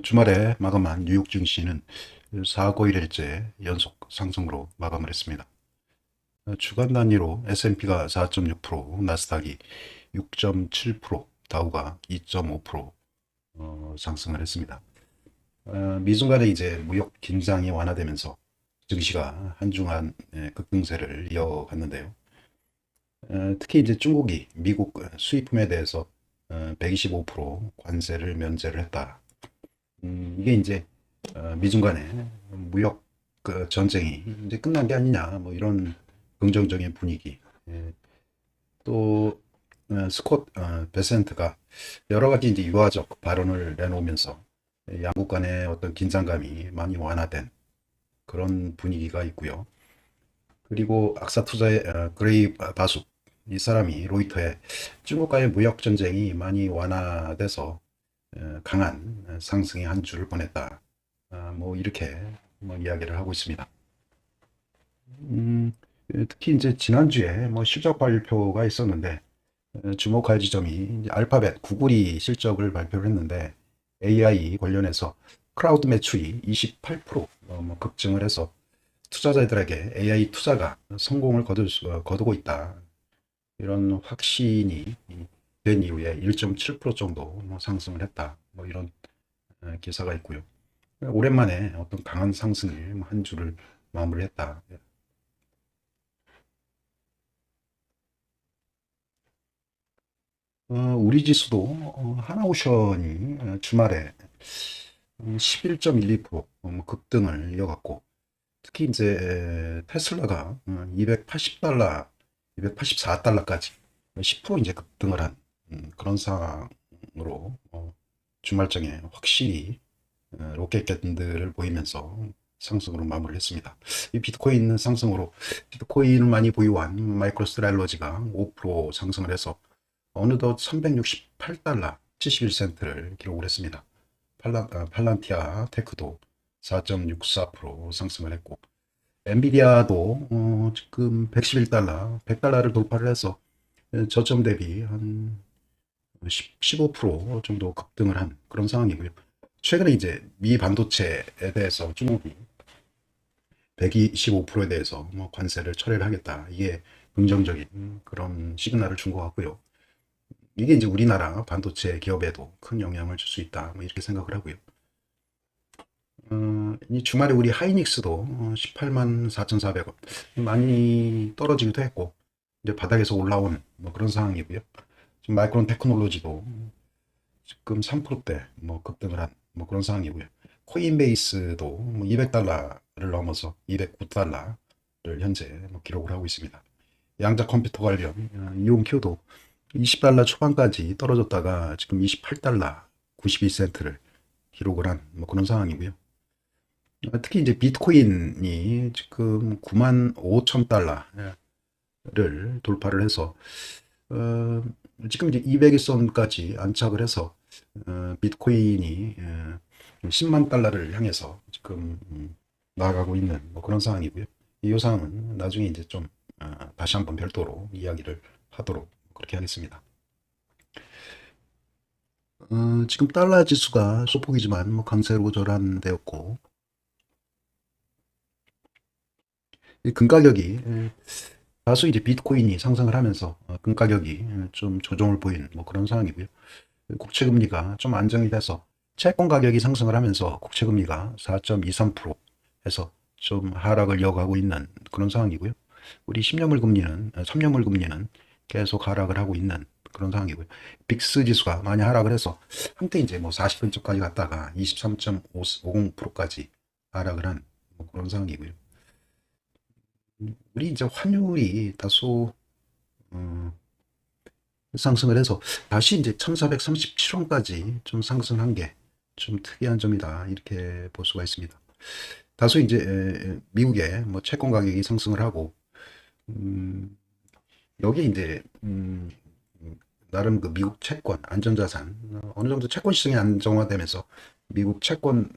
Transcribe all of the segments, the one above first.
주말에 마감한 뉴욕 증시는 4-5일째 연속 상승으로 마감을 했습니다. 주간 단위로 S&P가 4.6%, 나스닥이 6.7%, 다우가 2.5% 상승을 했습니다. 미중 간에 이제 무역 긴장이 완화되면서 증시가 한중한 급등세를 이어갔는데요. 특히 이제 중국이 미국 수입품에 대해서 125% 관세를 면제를 했다. 이게 이제 미중 간의 무역 전쟁이 이제 끝난 게 아니냐, 뭐 이런 긍정적인 분위기. 예, 또 스콧 베센트가 여러 가지 이제 유화적 발언을 내놓으면서 양국 간의 어떤 긴장감이 많이 완화된 그런 분위기가 있고요. 그리고 악사 투자의 그레이 바숙, 이 사람이 로이터에 중국과의 무역 전쟁이 많이 완화돼서 강한 상승의 한 주를 보냈다. 뭐 이렇게 뭐 이야기를 하고 있습니다. 음, 특히 이제 지난주에 뭐 실적 발표가 있었는데 주목할 지점이 이제 알파벳 구글이 실적을 발표를 했는데 AI 관련해서 크라우드 매출이 28% 뭐 급증을 해서 투자자들에게 AI 투자가 성공을 거두고 있다. 이런 확신이 된 이후에 1.7% 정도 뭐 상승을 했다. 뭐 이런 기사가 있고요. 오랜만에 어떤 강한 상승일 한 주를 마무리했다. 우리 지수도 하나오션이 주말에 11.12% 급등을 이어갔고, 특히 이제 테슬라가 280달러, 284달러까지 10% 이제 급등을 한 그런 상황으로 주말장에 확실히 로켓 밴드를 보이면서 상승으로 마무리했습니다. 이 비트코인 상승으로 비트코인을 많이 보유한 마이크로스트랄러지가 5% 상승을 해서 어느덧 368달러 71센트를 기록을 했습니다. 팔란티아 테크도 4.64% 상승을 했고 엔비디아도 지금 111달러, 100달러를 돌파를 해서 저점 대비 한 15% 정도 급등을 한 그런 상황이고요. 최근에 이제 미 반도체에 대해서 중국이 125%에 대해서 뭐 관세를 철회를 하겠다. 이게 긍정적인 그런 시그널을 준 것 같고요. 이게 이제 우리나라 반도체 기업에도 큰 영향을 줄 수 있다. 뭐 이렇게 생각을 하고요. 이 주말에 우리 하이닉스도 18만 4,400원 많이 떨어지기도 했고 이제 바닥에서 올라온 뭐 그런 상황이고요. 지금 마이크론 테크놀로지도 지금 3%대 뭐 급등을 한 뭐 그런 상황이고요. 코인베이스도 뭐 200달러를 넘어서 209달러를 현재 뭐 기록을 하고 있습니다. 양자 컴퓨터 관련 이온큐도 20달러 초반까지 떨어졌다가 지금 28달러 92센트를 기록을 한 뭐 그런 상황이고요. 특히 이제 비트코인이 지금 9만 5천 달러를 돌파를 해서 지금 이제 200일선까지 안착을 해서 비트코인이 10만 달러를 향해서 지금 나아가고 있는 뭐 그런 상황이고요. 이 사항은 나중에 이제 좀 다시 한번 별도로 이야기를 하도록 그렇게 하겠습니다. 지금 달러 지수가 소폭이지만 뭐 강세로 전환되었고 이 금 가격이 다수 이제 비트코인이 상승을 하면서 금 가격이 좀 조정을 보이는 뭐 그런 상황이고요. 국채 금리가 좀 안정이 돼서 채권 가격이 상승을 하면서 국채 금리가 4.23% 해서 좀 하락을 이어가고 있는 그런 상황이고요. 우리 10년물 금리는 3년물 금리는 계속 하락을 하고 있는 그런 상황이고요. 빅스 지수가 많이 하락을 해서 한때 이제 뭐 40분쯤까지 갔다가 23.50%까지 하락을 한 뭐 그런 상황이고요. 우리 이제 환율이 다소 어, 상승을 해서 다시 이제 1437원까지 좀 상승한 게 좀 특이한 점이다. 이렇게 볼 수가 있습니다. 다소 이제 미국의 뭐 채권 가격이 상승을 하고 음, 여기 이제 나름 그 미국 채권 안전자산 어느 정도 채권 시장이 안정화되면서 미국 채권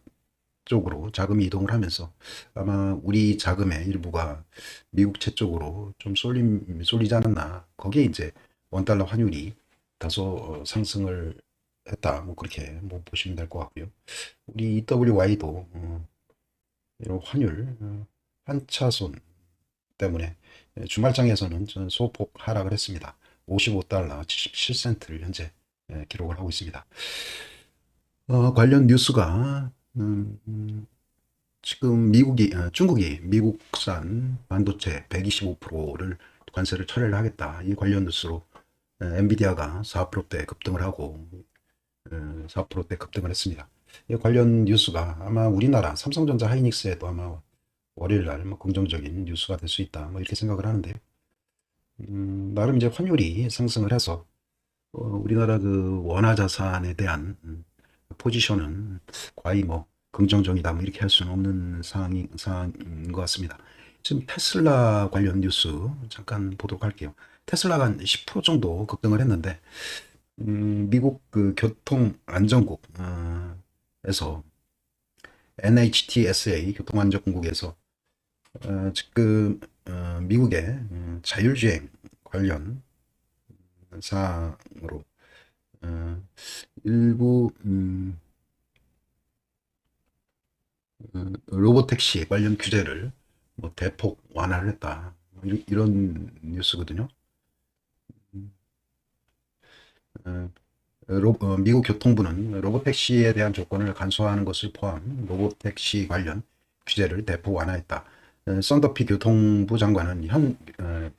쪽으로 자금이 이동을 하면서 아마 우리 자금의 일부가 미국 채 쪽으로 좀 쏠리지 않았나. 거기에 이제 원달러 환율이 다소 상승을 했다. 뭐 그렇게 뭐 보시면 될 것 같고요. 우리 EWY도 이런 환율 환차손 때문에 주말장에서는 소폭 하락을 했습니다. 55달러 77센트를 현재 기록을 하고 있습니다. 관련 뉴스가 지금 중국이 미국산 반도체 125%를 관세를 철회를 하겠다. 이 관련 뉴스로 엔비디아가 4%대 급등을 하고 4%대 급등을 했습니다. 이 관련 뉴스가 아마 우리나라 삼성전자 하이닉스에도 아마 월요일 날뭐 긍정적인 뉴스가 될 수 있다. 뭐 이렇게 생각을 하는데요. 나름 이제 환율이 상승을 해서 우리나라 그 원화 자산에 대한 포지션은 거의 뭐 긍정적이다 뭐 이렇게 할 수는 없는 상황인 것 같습니다. 지금 테슬라 관련 뉴스 잠깐 보도록 할게요. 테슬라가 한 10% 정도 급등을 했는데 미국 그 교통안전국에서 NHTSA 교통안전국에서 지금 미국의 자율주행 관련 사항으로 일부 로보택시 관련 규제를 뭐 대폭 완화를 했다. 뭐 이런 뉴스거든요. 미국 교통부는 로보택시에 대한 조건을 간소화하는 것을 포함 로보택시 관련 규제를 대폭 완화했다. 썬더피 교통부 장관은 현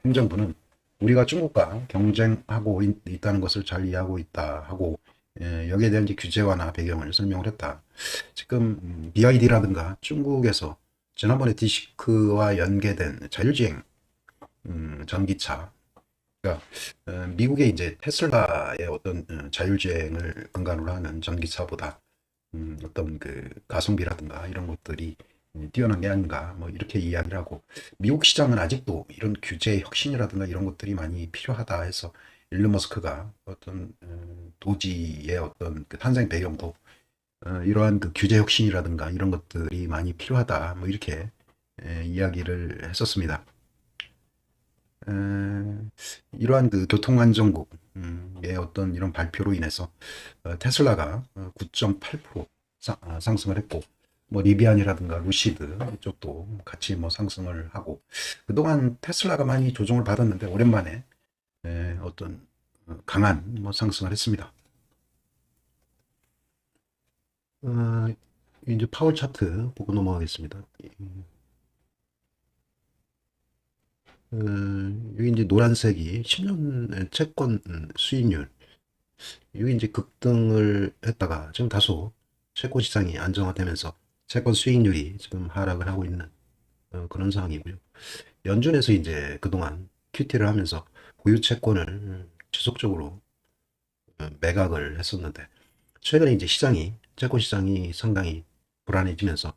행정부는 우리가 중국과 경쟁하고 있다는 것을 잘 이해하고 있다 하고 여기에 대한 이제 규제 완화 배경을 설명을 했다. 지금 BYD라든가 중국에서 지난번에 디시크와 연계된 자율주행 전기차, 그러니까 미국의 이제 테슬라의 어떤 자율주행을 근간으로 하는 전기차보다 어떤 그 가성비라든가 이런 것들이 뛰어난 게 아닌가 뭐 이렇게 이야기를 하고, 미국 시장은 아직도 이런 규제 혁신이라든가 이런 것들이 많이 필요하다 해서 일론 머스크가 어떤 도지의 어떤 그 탄생 배경도 이러한 그 규제 혁신이라든가 이런 것들이 많이 필요하다 뭐 이렇게 이야기를 했었습니다. 이러한 그 교통안전국의 어떤 이런 발표로 인해서 테슬라가 9.8% 상승을 했고, 뭐 리비안이라든가 루시드 이쪽도 같이 뭐 상승을 하고, 그동안 테슬라가 많이 조정을 받았는데 오랜만에 어떤 강한 뭐 상승을 했습니다. 이제 파월 차트 보고 넘어가겠습니다. 여기 이제 노란색이 10년 채권 수익률, 여기 이제 급등을 했다가 지금 다소 채권 시장이 안정화되면서 채권 수익률이 지금 하락을 하고 있는 그런 상황이고요. 연준에서 이제 그동안 QT를 하면서 보유 채권을 지속적으로 매각을 했었는데, 최근에 이제 채권 시장이 상당히 불안해지면서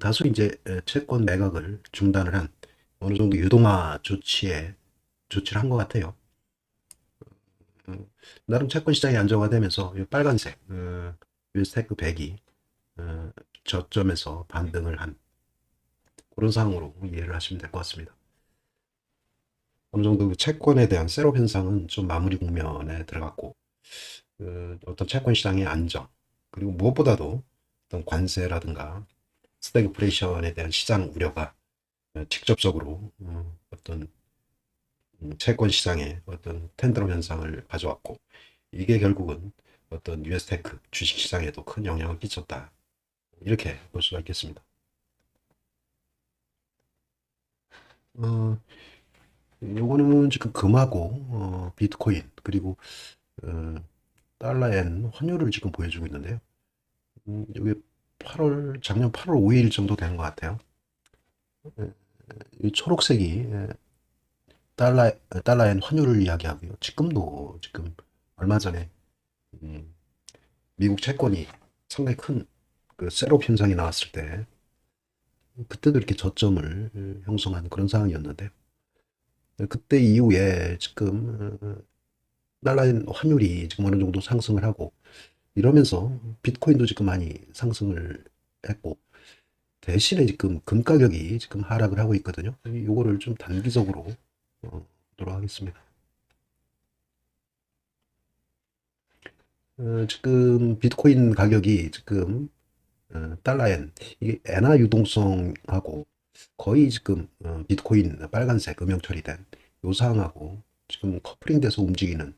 다소 이제 채권 매각을 중단을 한 어느 정도 유동화 조치를 한 것 같아요. 나름 채권 시장이 안정화되면서 이 빨간색 윌스테크 100이 저점에서 반등을 한 그런 상황으로 이해를 하시면 될 것 같습니다. 어느 정도 그 채권에 대한 셋업 현상은 좀 마무리 국면에 들어갔고, 어떤 채권 시장의 안정, 그리고 무엇보다도 어떤 관세라든가 스태그플레이션에 대한 시장 우려가 직접적으로 어떤 채권 시장에 어떤 텐드럼 현상을 가져왔고, 이게 결국은 어떤 유에스테크 주식 시장에도 큰 영향을 끼쳤다, 이렇게 볼 수가 있겠습니다. 요거는 지금 금하고 비트코인 그리고 어, 달러엔 환율을 지금 보여주고 있는데요. 여기 작년 8월 5일 정도 되는 것 같아요. 이 초록색이 달러엔 환율을 이야기하고요. 지금 얼마 전에 미국 채권이 상당히 큰 그 셋업 현상이 나왔을 때, 그때도 이렇게 저점을 형성한 그런 상황이었는데, 그때 이후에 지금 달러엔 환율이 지금 어느 정도 상승을 하고 이러면서 비트코인도 지금 많이 상승을 했고, 대신에 지금 금 가격이 지금 하락을 하고 있거든요. 이거를 좀 단기적으로 보도록 하겠습니다. 지금 비트코인 가격이 지금 달러엔 이게 엔화 유동성하고 거의 지금 비트코인 빨간색 음영 처리된 요 상황하고 지금 커플링돼서 움직이는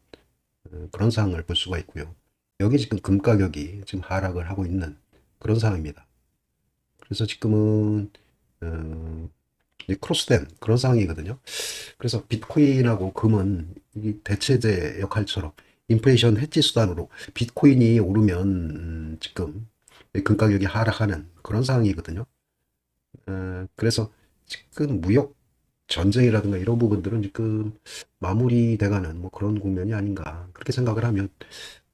그런 상황을 볼 수가 있고요. 여기 지금 금 가격이 지금 하락을 하고 있는 그런 상황입니다. 그래서 지금은 크로스된 그런 상황이거든요. 그래서 비트코인하고 금은 이 대체제 역할처럼 인플레이션 해지 수단으로 비트코인이 오르면 지금 금 가격이 하락하는 그런 상황이거든요. 그래서 지금 무역 전쟁이라든가 이런 부분들은 지금 마무리돼가는 뭐 그런 국면이 아닌가 그렇게 생각을 하면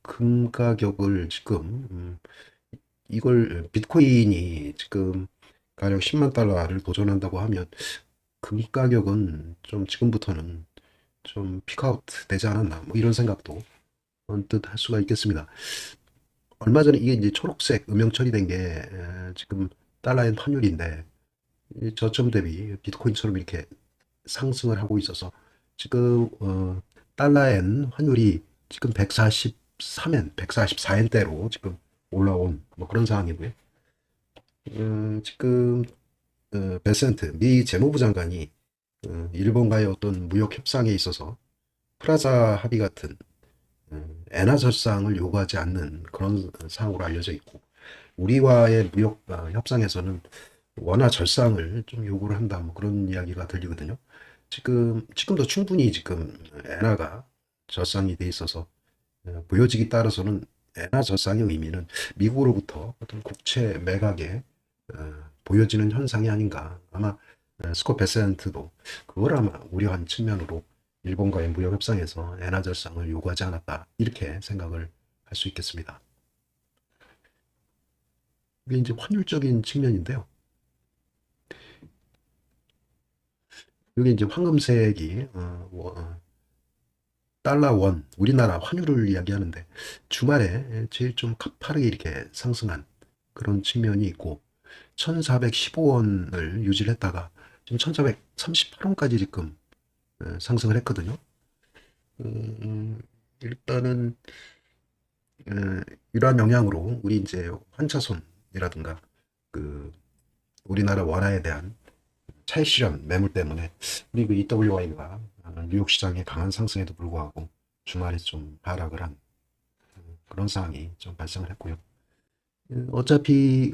금 가격을 지금 이걸 비트코인이 지금 가령 10만 달러를 도전한다고 하면 금 가격은 좀 지금부터는 좀 피크아웃 되지 않았나 뭐 이런 생각도 언뜻 할 수가 있겠습니다. 얼마 전에 이게 이제 초록색 음영 처리된 게 지금 달러엔 환율인데 저점 대비 비트코인처럼 이렇게 상승을 하고 있어서 지금 달러엔 환율이 지금 143엔, 144엔대로 지금 올라온 뭐 그런 상황이고요. 지금 베센트 미 재무부 장관이 일본과의 어떤 무역 협상에 있어서 프라자 합의 같은 엔화 절상을 요구하지 않는 그런 상황으로 알려져 있고 우리와의 무역 협상에서는 원화 절상을 좀 요구를 한다 뭐 그런 이야기가 들리거든요. 지금도 충분히 지금 엔화가 절상이 돼 있어서 보여지기 따라서는 엔화 절상의 의미는 미국으로부터 어떤 국채 매각에 보여지는 현상이 아닌가. 아마 스콧 베센트도 그걸 아마 우려한 측면으로 일본과의 무역 협상에서 엔화 절상을 요구하지 않았다. 이렇게 생각을 할 수 있겠습니다. 이게 이제 환율적인 측면인데요. 여기 이제 황금색이 달러 원, 우리나라 환율을 이야기하는데 주말에 제일 좀 가파르게 이렇게 상승한 그런 측면이 있고 1415원을 유지를 했다가 지금 1438원까지 지금 상승을 했거든요. 일단은 이러한 영향으로 우리 이제 환차손이라든가 그 우리나라 원화에 대한 차익 실현 매물 때문에 우리 그 EWY가 뉴욕 시장의 강한 상승에도 불구하고 주말에 좀 하락을 한 그런 상황이 좀 발생을 했고요. 어차피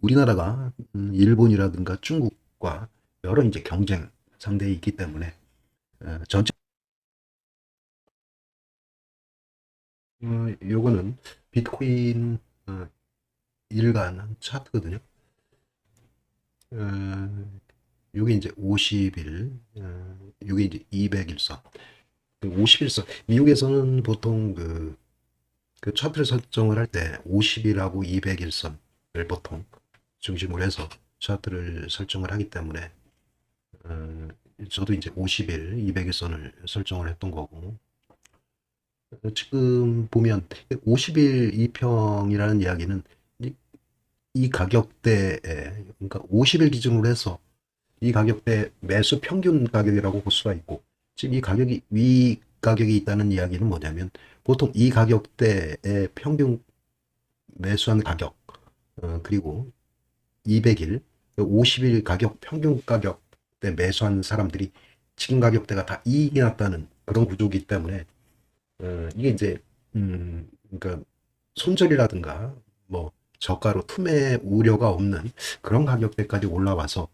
우리나라가 일본이라든가 중국과 여러 이제 경쟁 상대에 있기 때문에 전체 요거는 비트코인 일간 차트거든요. 요게 이제 50일, 요게 이제 200일선. 50일선. 미국에서는 보통 그 차트를 설정을 할 때 50일하고 200일선을 보통 중심으로 해서 차트를 설정을 하기 때문에 저도 이제 50일, 200일선을 설정을 했던 거고 지금 보면 50일 2평이라는 이야기는 이 가격대에 그러니까 50일 기준으로 해서 이 가격대 매수 평균 가격이라고 볼 수가 있고 지금 이 가격이 위 가격이 있다는 이야기는 뭐냐면 보통 이 가격대의 평균 매수한 가격 그리고 200일 50일 가격 평균 가격대 매수한 사람들이 지금 가격대가 다 이익이 났다는 그런 구조이기 때문에 이게 이제 그러니까 손절이라든가 뭐 저가로 투매 우려가 없는 그런 가격대까지 올라와서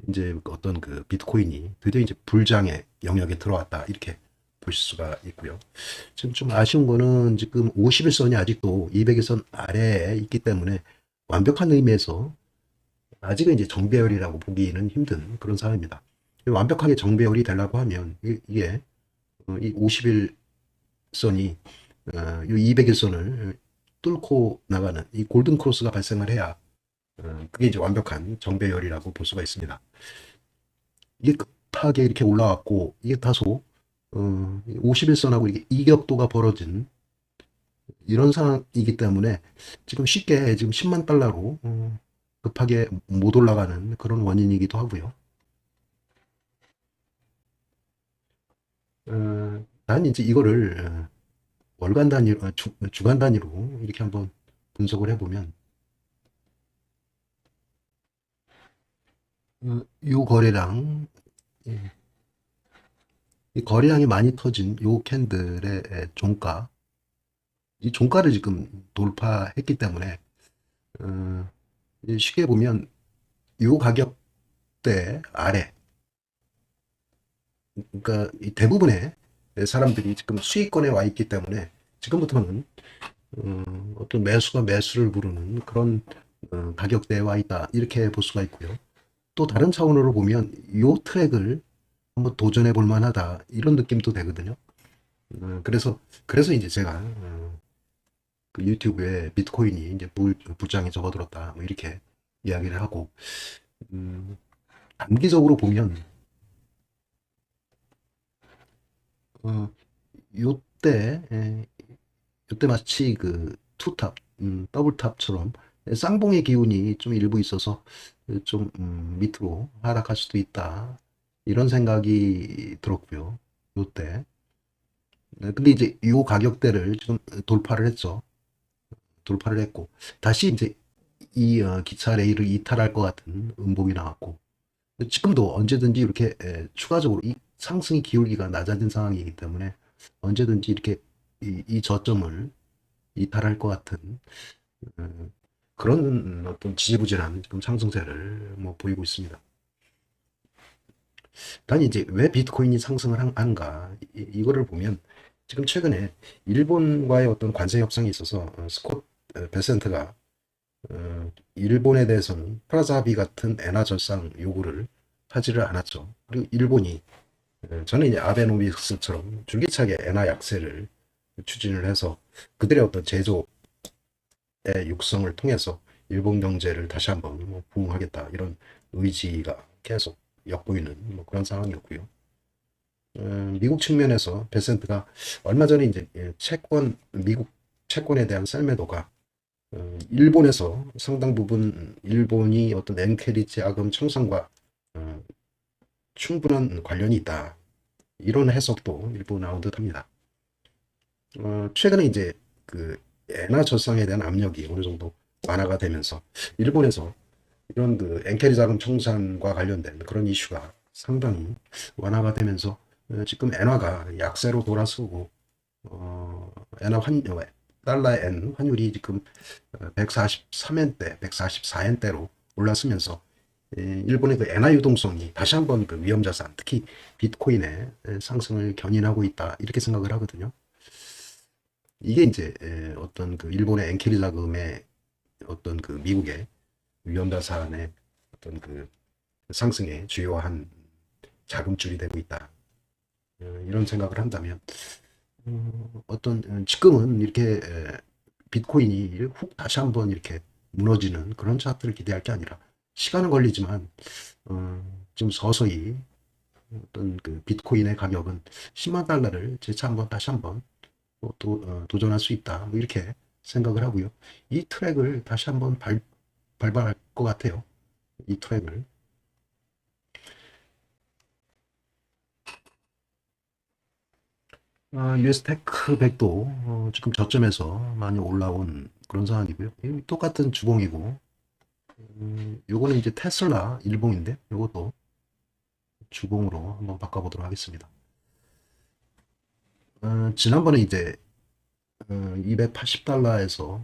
이제 어떤 그 비트코인이 드디어 이제 불장의 영역에 들어왔다 이렇게 보실 수가 있고요. 지금 좀 아쉬운 거는 지금 50일선이 아직도 200일선 아래에 있기 때문에 완벽한 의미에서 아직은 이제 정배열이라고 보기는 힘든 그런 상황입니다. 완벽하게 정배열이 되려고 하면 이게 이 50일선이 이 200일선을 뚫고 나가는 이 골든 크로스가 발생을 해야 그게 이제 완벽한 정배열이라고 볼 수가 있습니다. 이게 급하게 이렇게 올라왔고 이게 다소 51선하고 이게 이격도가 벌어진 이런 상황이기 때문에 지금 쉽게 지금 10만 달러로 급하게 못 올라가는 그런 원인이기도 하고요. 난 이제 이거를 월간 단위, 주간 단위로 이렇게 한번 분석을 해보면, 요 거래량, 예, 이 거래량이 많이 터진 요 캔들의 종가, 이 종가를 지금 돌파했기 때문에, 어, 쉽게 보면 요 가격대 아래, 그러니까 이 대부분의 사람들이 지금 수익권에 와 있기 때문에 지금부터는 어떤 매수가 매수를 부르는 그런 가격대에 와 있다 이렇게 볼 수가 있고요. 또 다른 차원으로 보면 요 트랙을 한번 도전해 볼 만하다 이런 느낌도 되거든요. 그래서 이제 제가 그 유튜브에 비트코인이 이제 불장에 접어들었다 뭐 이렇게 이야기를 하고 음, 단기적으로 보면 어, 요때 요때 마치 그 투탑, 더블탑처럼 쌍봉의 기운이 좀 일부 있어서 좀 밑으로 하락할 수도 있다. 이런 생각이 들었고요. 요때. 네, 근데 이제 요 가격대를 지금 돌파를 했죠. 돌파를 했고 다시 이제 이 기차 레일을 이탈할 것 같은 음봉이 나왔고 지금도 언제든지 이렇게 추가적으로 이 상승이 기울기가 낮아진 상황이기 때문에 언제든지 이렇게 이 저점을 이탈할 것 같은 그런 어떤 지지부진한 지금 상승세를 뭐 보이고 있습니다. 단 이제 왜 비트코인이 상승을 하는가 이거를 보면 지금 최근에 일본과의 어떤 관세 협상이 있어서 스콧 베센트가 일본에 대해서는 프라자비 같은 엔화 절상 요구를 하지를 않았죠. 그리고 일본이 저는 이제 아베노믹스처럼 줄기차게 엔화 약세를 추진을 해서 그들의 어떤 제조의 육성을 통해서 일본 경제를 다시 한번 뭐 부흥하겠다 이런 의지가 계속 엿보이는 뭐 그런 상황이었고요. 미국 측면에서 베센트가 얼마 전에 이제 채권 미국 채권에 대한 셀매도가 일본에서 상당 부분 일본이 어떤 엔캐리 자금 청산과 어, 충분한 관련이 있다. 이런 해석도 일부 나온 듯합니다. 최근에 이제 그 엔화 절상에 대한 압력이 어느 정도 완화가 되면서 일본에서 이런 그 엔캐리 자금 청산과 관련된 그런 이슈가 상당히 완화가 되면서 지금 엔화가 약세로 돌아서고 엔화 달러 엔 환율이 지금 143엔대, 144엔대로 올랐으면서 일본의 그 엔화 유동성이 다시 한번 그 위험자산, 특히 비트코인의 상승을 견인하고 있다 이렇게 생각을 하거든요. 이게 이제 어떤 그 일본의 엔캐리 자금의 어떤 그 미국의 위험자산의 어떤 그 상승의 주요한 자금줄이 되고 있다. 이런 생각을 한다면 어떤 지금은 이렇게 비트코인이 훅 다시 한번 이렇게 무너지는 그런 차트를 기대할 게 아니라 시간은 걸리지만 지금 서서히 어떤 그 비트코인의 가격은 10만 달러를 재차 한번 다시 한번 도전할 수 있다. 뭐 이렇게 생각을 하고요. 이 트랙을 다시 한번 밟아갈 것 같아요. 이 트랙을. US 테크 100도 지금 저점에서 많이 올라온 그런 상황이고요. 똑같은 주봉이고, 요거는 이제 테슬라 일봉인데, 요것도 주봉으로 한번 바꿔보도록 하겠습니다. 지난번에 이제 280달러에서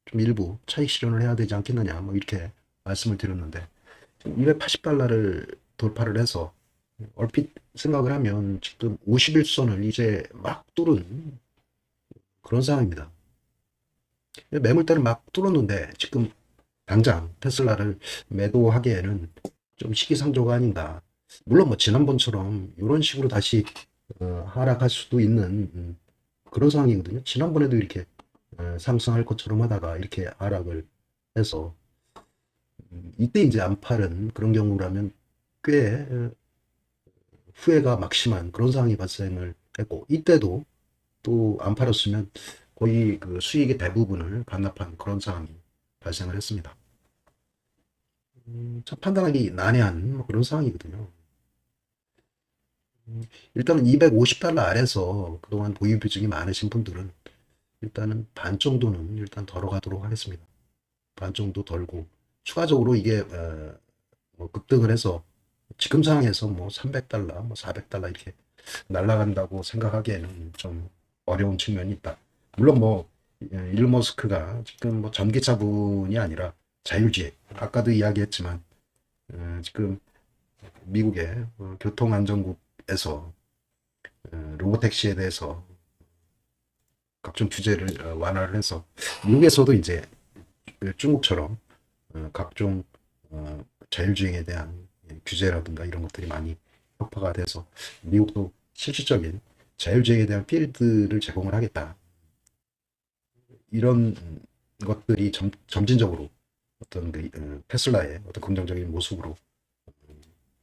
좀 일부 차익 실현을 해야 되지 않겠느냐, 뭐 이렇게 말씀을 드렸는데, 280달러를 돌파를 해서 얼핏 생각을 하면 지금 51선을 이제 막 뚫은 그런 상황입니다. 매물대를 막 뚫었는데 지금 당장 테슬라를 매도하기에는 좀 시기상조가 아닌가. 물론 뭐 지난번처럼 이런 식으로 다시 하락할 수도 있는 그런 상황이거든요. 지난번에도 이렇게 상승할 것처럼 하다가 이렇게 하락을 해서 이때 이제 안 팔은 그런 경우라면 꽤 후회가 막심한 그런 상황이 발생을 했고 이때도 또 안 팔았으면 거의 그 수익의 대부분을 반납한 그런 상황이 발생을 했습니다. 참 판단하기 난해한 뭐 그런 상황이거든요. 일단은 250달러 아래서 그동안 보유 비중이 많으신 분들은 일단은 반 정도는 일단 덜어 가도록 하겠습니다. 반 정도 덜고 추가적으로 이게 뭐 급등을 해서 지금 상황에서 뭐 300달러, 뭐 400달러 이렇게 날아간다고 생각하기에는 좀 어려운 측면이 있다. 물론 뭐 일론 머스크가 지금 뭐 전기차분이 아니라 자율주행, 아까도 이야기했지만 지금 미국의 교통안전국에서 로보택시에 대해서 각종 규제를 완화를 해서 미국에서도 이제 중국처럼 각종 자율주행에 대한 규제라든가 이런 것들이 많이 혁파가 돼서 미국도 실질적인 자율주행에 대한 필드를 제공을 하겠다. 이런 것들이 점진적으로 어떤 테슬라의 어떤 긍정적인 모습으로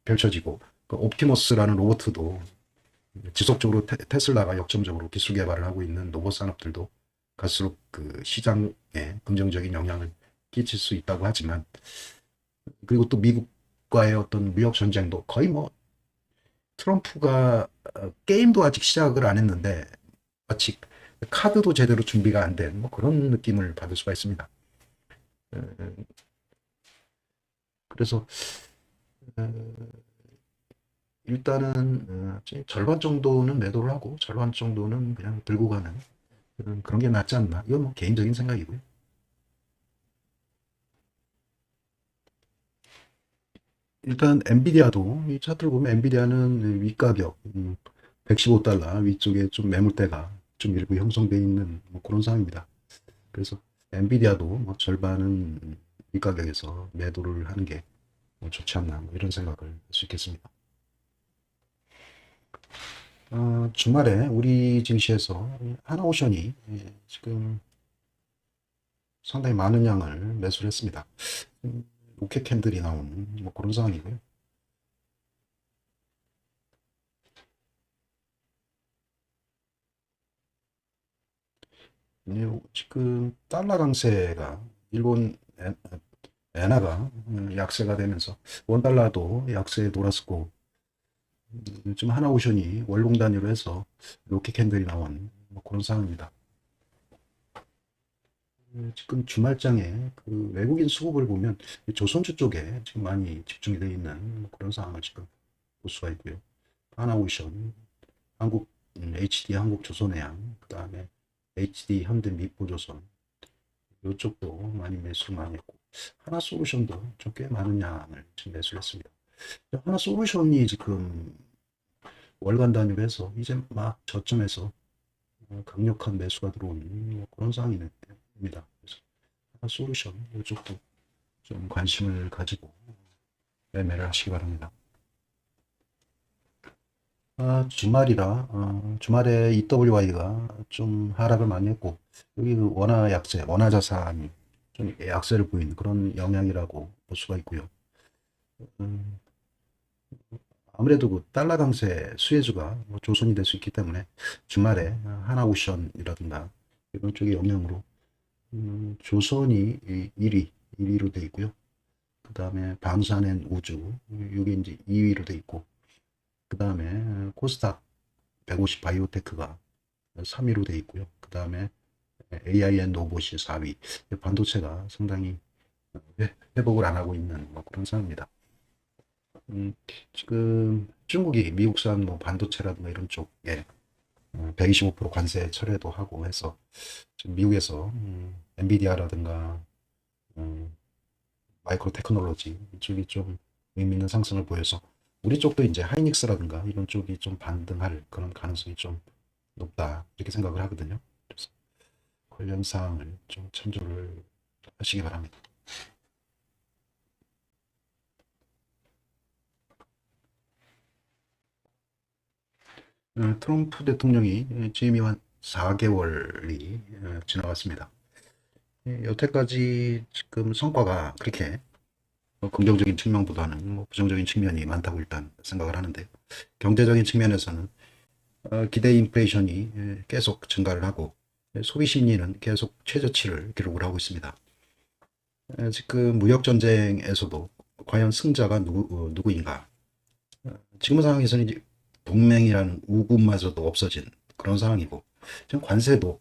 펼쳐지고 그 옵티머스라는 로봇도 지속적으로 테슬라가 역점적으로 기술 개발을 하고 있는 로봇 산업들도 갈수록 그 시장에 긍정적인 영향을 끼칠 수 있다고 하지만 그리고 또 미국과의 어떤 무역 전쟁도 거의 뭐 트럼프가 게임도 아직 시작을 안 했는데 마치 카드도 제대로 준비가 안 된 뭐 그런 느낌을 받을 수가 있습니다. 그래서 일단은 절반 정도는 매도를 하고 절반 정도는 그냥 들고 가는 그런 게 낫지 않나. 이건 뭐 개인적인 생각이고요. 일단 엔비디아도 이 차트를 보면 엔비디아는 윗가격 115달러 위쪽에 좀 매물대가 좀 일부 형성되어 있는 뭐 그런 상황입니다. 그래서 엔비디아도 뭐 절반은 윗가격에서 매도를 하는 게뭐 좋지 않나 뭐 이런 생각을 할 수 있겠습니다. 주말에 우리 증시에서 하나오션이 지금 상당히 많은 양을 매수를 했습니다. 로켓 캔들이 나오는 뭐 그런 상황이고요. 지금 달러 강세가 일본 엔화가 약세가 되면서 원달러도 약세에 돌았었고 지금 하나오션이 월봉 단위로 해서 로켓 캔들이 나온 뭐 그런 상황입니다. 지금 주말장에 그 외국인 수급을 보면 조선주 쪽에 지금 많이 집중이 되어 있는 뭐 그런 상황을 지금 볼 수가 있고요. 하나오션, 한국 HD 한국조선해양, 그 다음에 HD 현대미포조선 이쪽도 많이 매수를 많이 했고 하나솔루션도 좀 꽤 많은 양을 지금 매수를 했습니다. 하나솔루션이 지금 월간 단위로 해서 이제 막 저점에서 강력한 매수가 들어오는 뭐 그런 상황입니다. 그래서 하나솔루션 이쪽도 좀 관심을 가지고 매매를 하시기 바랍니다. 주말에 EWI가 좀 하락을 많이 했고, 여기 그 원화 약세, 원화 자산이 좀 약세를 보이는 그런 영향이라고 볼 수가 있고요. 음, 아무래도 그 달러 강세 수혜주가 뭐 조선이 될 수 있기 때문에 주말에 하나오션이라든가 이런 쪽의 영향으로 조선이 1위로 돼 있고요. 그 다음에 방사낸 우주, 이게 이제 2위로 돼 있고, 그 다음에 코스닥 150 바이오테크가 3위로 돼 있고요. 그 다음에 AIN 로봇이 4위. 반도체가 상당히 회복을 안 하고 있는 뭐 그런 상황입니다. 지금 중국이 미국산 뭐 반도체라든가 이런 쪽에 125% 관세 철회도 하고 해서 지금 미국에서 엔비디아라든가 마이크로 테크놀로지 이쪽이 좀 의미 있는 상승을 보여서 우리 쪽도 이제 하이닉스라든가 이런 쪽이 좀 반등할 그런 가능성이 좀 높다 이렇게 생각을 하거든요. 그래서 관련 사항을 좀 참조를 하시기 바랍니다. 트럼프 대통령이 취임한 4개월이 지나갔습니다. 여태까지 지금 성과가 그렇게 긍정적인 측면보다는 뭐 부정적인 측면이 많다고 일단 생각을 하는데 경제적인 측면에서는 기대 인플레이션이 계속 증가를 하고 소비 심리는 계속 최저치를 기록을 하고 있습니다. 지금 무역 전쟁에서도 과연 승자가 누구인가? 지금 상황에서는 이제 동맹이라는 우군마저도 없어진 그런 상황이고, 지금 관세도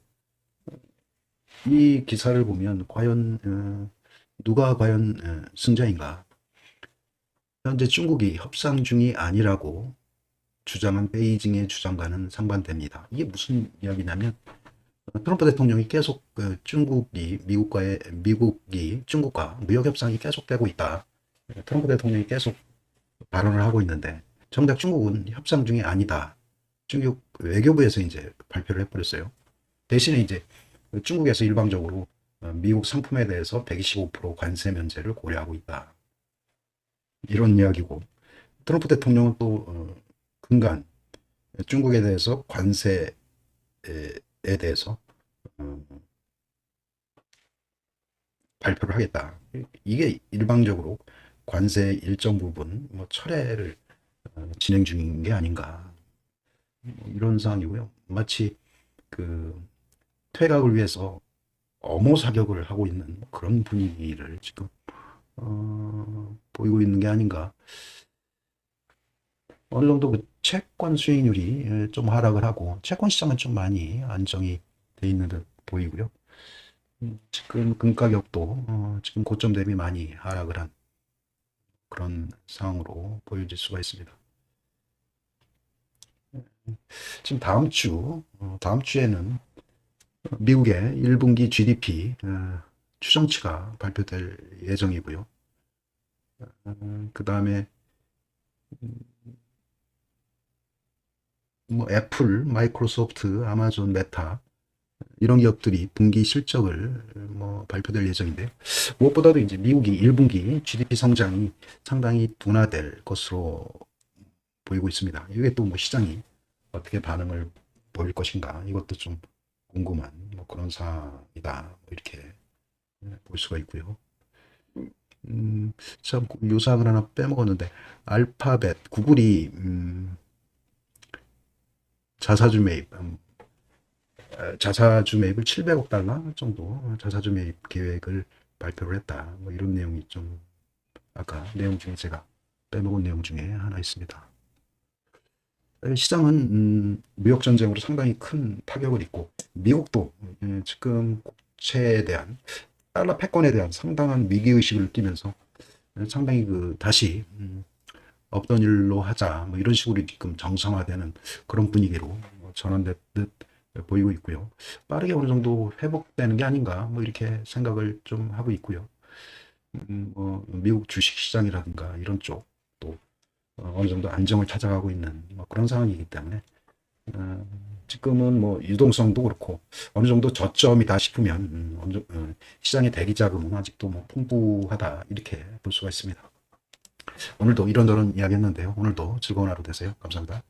이 기사를 보면 과연 누가 과연 승자인가? 현재 중국이 협상 중이 아니라고 주장한 베이징의 주장과는 상반됩니다. 이게 무슨 이야기냐면 트럼프 대통령이 계속 미국이 중국과 무역 협상이 계속되고 있다. 트럼프 대통령이 계속 발언을 하고 있는데 정작 중국은 협상 중이 아니다. 중국 외교부에서 이제 발표를 해버렸어요. 대신에 이제 중국에서 일방적으로 미국 상품에 대해서 125% 관세 면제를 고려하고 있다. 이런 이야기고, 트럼프 대통령은 또 근간 중국에 대해서 관세에 대해서 발표를 하겠다. 이게 일방적으로 관세 일정 부분 뭐 철회를 진행 중인 게 아닌가, 이런 상황이고요. 마치 그 퇴각을 위해서 엄호 사격을 하고 있는 그런 분위기를 지금 보이고 있는 게 아닌가. 어느 정도 그 채권 수익률이 좀 하락을 하고 채권 시장은 좀 많이 안정이 돼 있는 듯 보이고요. 지금 금 가격도 지금 고점 대비 많이 하락을 한 그런 상황으로 보여질 수가 있습니다. 지금 다음 주에는 미국의 1분기 GDP 추정치가 발표될 예정이고요. 그 다음에 뭐 애플, 마이크로소프트, 아마존, 메타 이런 기업들이 분기 실적을 뭐 발표될 예정인데요. 무엇보다도 이제 미국이 1분기 GDP 성장이 상당히 둔화될 것으로 보이고 있습니다. 이게 또 뭐 시장이 어떻게 반응을 보일 것인가, 이것도 좀 궁금한 뭐 그런 사항이다, 뭐 이렇게 볼 수가 있고요. 참 요사항을 하나 빼먹었는데, 알파벳, 구글이 자사주 매입을 700억 달러 정도 자사주 매입 계획을 발표를 했다. 뭐 이런 내용이 좀 아까 내용 중에 제가 빼먹은 내용 중에 하나 있습니다. 시장은 무역 전쟁으로 상당히 큰 타격을 입고, 미국도 지금 국채에 대한 달러 패권에 대한 상당한 위기 의식을 느끼면서 상당히 다시 없던 일로 하자, 뭐 이런 식으로 지금 정상화되는 그런 분위기로 전환됐듯 보이고 있고요. 빠르게 어느 정도 회복되는 게 아닌가, 뭐 이렇게 생각을 좀 하고 있고요. 뭐 미국 주식 시장이라든가 이런 쪽도 어느 정도 안정을 찾아가고 있는 뭐 그런 상황이기 때문에 지금은 뭐 유동성도 그렇고 어느 정도 저점이다 싶으면 시장의 대기 자금은 아직도 뭐 풍부하다, 이렇게 볼 수가 있습니다. 오늘도 이런저런 이야기했는데요. 오늘도 즐거운 하루 되세요. 감사합니다.